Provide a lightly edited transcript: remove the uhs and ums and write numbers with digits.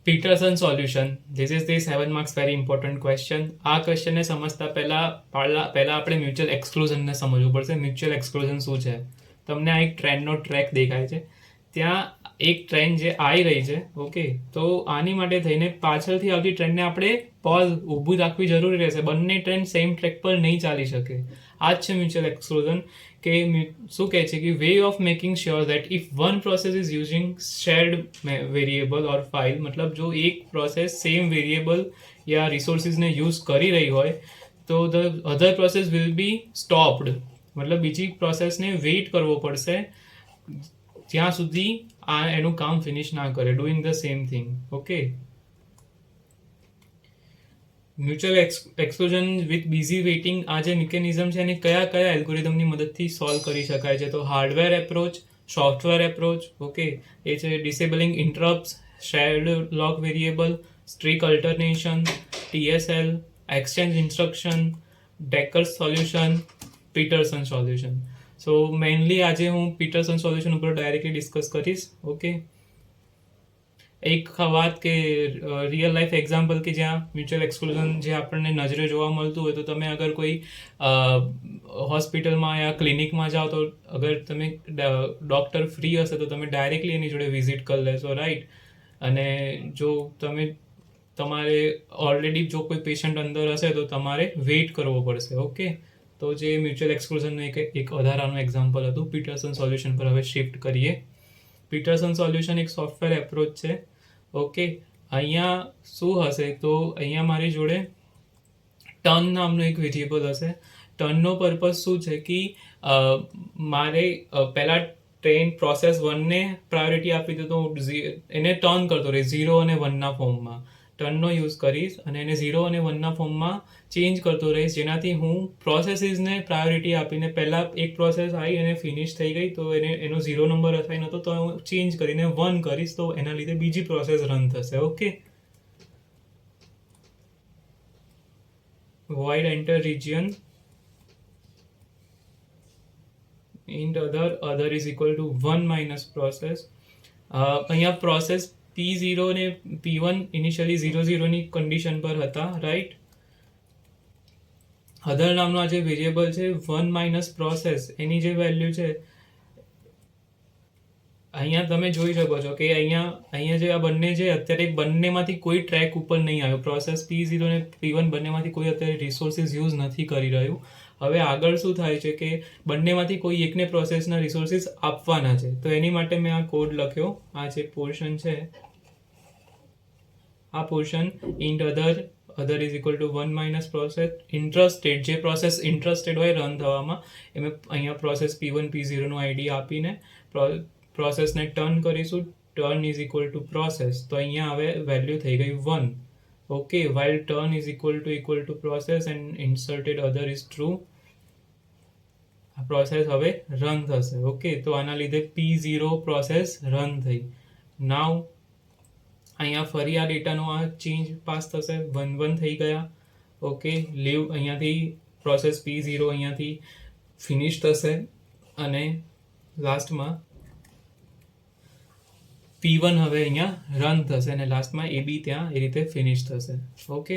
Pietersen solution. This is the 7 marks very important question. આ ક્વેશ્ચનને સમજતા પહેલા આપણે મ્યુચ્યુઅલ એક્સક્લુઝનને સમજવું પડશે. મ્યુચ્યુઅલ એક્સક્લુઝન શું છે? તમને આ એક ટ્રેનનો ટ્રેક દેખાય છે, ત્યાં એક ટ્રેન જે આવી રહી છે, ઓકે, તો આની માટે થઈને પાછળથી આવતી ટ્રેનને આપણે ઊભું રાખવી જરૂરી રહેશે. બંને ટ્રેન સેમ ટ્રેક પર નહીં ચાલી શકે. આ જ છે મ્યુચ્યુઅલ એક્સક્લુઝન. કે શું કહે છે કે way of making sure that if one process is using shared variable or file, મતલબ જો એક પ્રોસેસ સેમ વેરિયેબલ યા રિસોર્સિસને યુઝ કરી રહી હોય તો the other process will be stopped. મતલબ બીજી પ્રોસેસને વેઇટ કરવો પડશે જ્યાં સુધી એનું કામ ફિનિશ ના કરે, doing the same thing. Okay, mutual exclusion with busy waiting, આ જે મિકેનિઝમ છે એને કયા કયા એલ્ગોરિધમની મદદથી સોલ્વ કરી શકાય છે? તો hardware approach, software approach, okay, એ છે disabling interrupts, shared lock variable, strict alternation, TSL, exchange instruction, Dekker's solution, Peterson solution. So mainly આજે હું પીટરસન સોલ્યુશન ઉપર ડાયરેક્ટલી ડિસ્કસ કરીશ. ઓકે, એક વાત કે રિયલ લાઈફ એક્ઝામ્પલ કે જ્યાં મ્યુચ્યુઅલ એક્સક્લુઝન જે આપણને નજરે જોવા મળતું હોય, તો તમે અગર કોઈ હોસ્પિટલમાં યા ક્લિનિકમાં જાઓ તો અગર તમે ડૉક્ટર ફ્રી હશે તો તમે ડાયરેક્ટલી એની જોડે વિઝિટ કરી લેશો, રાઈટ? અને જો તમારે ઓલરેડી જો કોઈ પેશન્ટ અંદર હશે તો તમારે વેઇટ કરવો પડશે. ઓકે, તો જે મ્યુચ્યુઅલ એક્સક્લુઝનનું એક વધારાનું એક્ઝામ્પલ હતું. પીટરસન સોલ્યુશન પર હવે શિફ્ટ કરીએ. પીટરસન સોલ્યુશન એક સોફ્ટવેર એપ્રોચ છે. ઓકે, અહીંયા શું હશે તો અહીંયા મારી જોડે ટર્ન નામનો એક વેરિયેબલ હશે. ટર્નનો પર્પઝ શું છે કે મારે પહેલાં પ્રોસેસ 1ને પ્રાયોરિટી આપી દો તો એને ટર્ન કરતો રહે 0 અને 1ના ફોર્મમાં. ટર્નનો યુઝ કરીશ અને એને 0 અને 1ના ફોર્મમાં ચેન્જ કરતો રહીશ, જેનાથી હું પ્રોસેસીસને પ્રાયોરિટી આપીને પહેલાં એક પ્રોસેસ આવી અને ફિનિશ થઈ ગઈ તો એનો 0 નંબર અસાઇન હતો તો હું ચેન્જ કરીને 1 કરીશ તો એના લીધે બીજી પ્રોસેસ રન થશે. Okay, void enter region int other is equal to 1 minus process. અહીંયા પ્રોસેસ P0 ને P1 ઇનિશિયલી 0 ની કન્ડિશન પર હતા, રાઈટ? અધર નામનો આ જે વેરિયેબલ છે 1 માઇનસ પ્રોસેસ, એની જે વેલ્યુ છે અહીંયા તમે જોઈ શકો છો કે અહીંયા જે આ બંને છે અત્યારે બંનેમાંથી કોઈ ટ્રેક ઉપર નહીં આવ્યો. પ્રોસેસ P0 અને P1 બંનેમાંથી કોઈ અત્યારે રિસોર્સિસ યુઝ નથી કરી રહ્યું. હવે આગળ શું થાય છે કે બંનેમાંથી કોઈ એકને પ્રોસેસના રિસોર્સિસ આપવાના છે, તો એની માટે મેં આ કોડ લખ્યો. આ જે પોર્શન છે, આ portion int other is equal to 1 minus process interested, જે પ્રોસેસ ઇન્ટરેસ્ટેડ હોય રન થવામાં, એમાં અહીંયા પ્રોસેસ P1 P0નું આઈડી આપીને પ્રોસેસને ટર્ન કરીશું. Turn is equal to process, તો અહીંયા હવે વેલ્યુ થઈ ગઈ 1. Okay, while turn is equal to process and inserted other is true, આ પ્રોસેસ હવે રન થશે. ઓકે, તો આના લીધે P0 પ્રોસેસ રન થઈ. નાવ અહીંયા ફરી આ ડેટાનો આ ચેન્જ પાસ થશે, 1 થઈ ગયા. ઓકે, લીવ અહીંયાથી પ્રોસેસ P0 અહીંયાથી ફિનિશ થશે અને લાસ્ટમાં P1 હવે અહીંયા રન થશે અને લાસ્ટમાં AB ત્યાં એ રીતે ફિનિશ થશે. ઓકે,